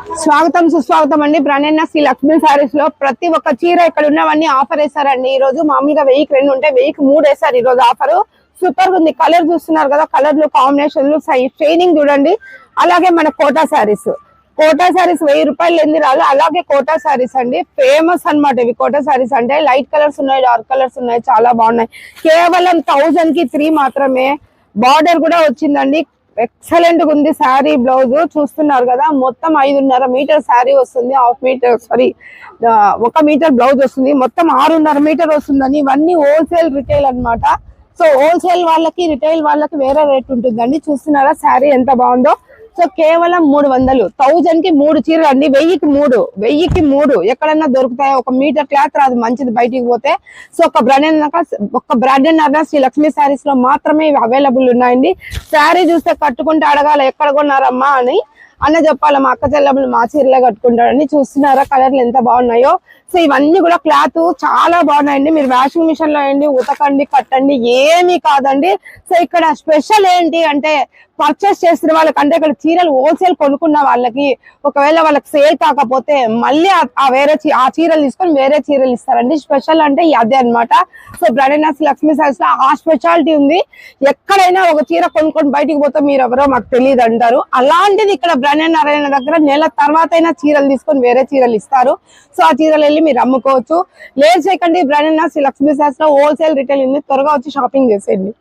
స్వాగతం సుస్వాగతం అండి. బ్రాండెడ్ శ్రీ లక్ష్మీ సారీస్ లో ప్రతి ఒక్క చీర ఇక్కడ ఉన్నవన్నీ ఆఫర్ వేసారండి. ఈ రోజు మామూలుగా 1000కి 2 ఉంటే 1000కి 3 వేసారు. ఈ రోజు ఆఫర్ సూపర్ గా ఉంది. కలర్ చూస్తున్నారు కదా, కలర్లు కాంబినేషన్లు షైనింగ్ చూడండి. అలాగే మన కోటా సారీస్ 1000 రూపాయలు ఎందు రాదు. అలాగే కోటా సారీస్ అండి ఫేమస్ అన్నమాట. ఇవి కోటా సారీస్ అంటే లైట్ కలర్స్ ఉన్నాయి, డార్క్ కలర్స్ ఉన్నాయి, చాలా బాగున్నాయి. కేవలం 1000 కి 3 మాత్రమే. బార్డర్ కూడా వచ్చిందండి, ఎక్సలెంట్ గా ఉంది. శారీ బ్లౌజ్ చూస్తున్నారు కదా, మొత్తం 5.5 మీటర్ శారీ వస్తుంది. 1 మీటర్ బ్లౌజ్ వస్తుంది. మొత్తం 6.5 మీటర్ వస్తుందని. ఇవన్నీ హోల్సేల్ రిటైల్ అన్నమాట. సో హోల్సేల్ వాళ్ళకి రిటైల్ వాళ్ళకి వేరే రేట్ ఉంటుందండి. చూస్తున్నారా శారీ ఎంత బాగుందో. సో కేవలం 300, 1000 కి 3 చీరలు అండి. 1000కి 3 ఎక్కడన్నా దొరుకుతాయి. 1 మీటర్ క్లాత్ రాదు మంచిది బయటికి పోతే. సో ఒక బ్రాండెడ్ శ్రీ లక్ష్మీ శారీస్ లో మాత్రమే ఇవి అవైలబుల్ ఉన్నాయండి. శారీ చూస్తే కట్టుకుంటే అడగాల ఎక్కడ కొన్నారమ్మా అని అన్న చెప్పాలి. మా అక్క చెల్లెమ్మలు మా చీరలే కట్టుకుంటారండి. చూస్తున్నారా కలర్లు ఎంత బాగున్నాయో. సో ఇవన్నీ కూడా క్లాత్ చాలా బాగున్నాయండి. మీరు వాషింగ్ మిషన్ లో వేయండి, ఉతకండి, కట్టండి, ఏమీ కాదండి. సో ఇక్కడ స్పెషల్ ఏంటి అంటే పర్చేస్ చేసిన వాళ్ళకంటే ఇక్కడ చీరలు హోల్సేల్ కొనుక్కున్న వాళ్ళకి ఒకవేళ వాళ్ళకి సేల్ కాకపోతే మళ్ళీ ఆ చీరలు తీసుకొని వేరే చీరలు ఇస్తారండి. స్పెషల్ అంటే అదే అనమాట. సో బ్రాండెడ్ లక్ష్మీ సారీస్ లో ఆ స్పెషాలిటీ ఉంది. ఎక్కడైనా ఒక చీర కొనుక్కొని బయటికి పోతే మీరు ఎవరో మాకు తెలియదు అంటారు. అలాంటిది ఇక్కడ బ్రాండెడ్ నారాయణ దగ్గర నెల తర్వాత అయినా చీరలు తీసుకొని వేరే చీరలు ఇస్తారు. సో ఆ చీరలు వెళ్ళి మీరు అమ్ముకోవచ్చు. లేట్ చేయకండి. బ్రాండెడ్ లక్ష్మీ సారీస్ లో హోల్సేల్ రిటైల్ ఉంది. త్వరగా వచ్చి షాపింగ్ చేసేయండి.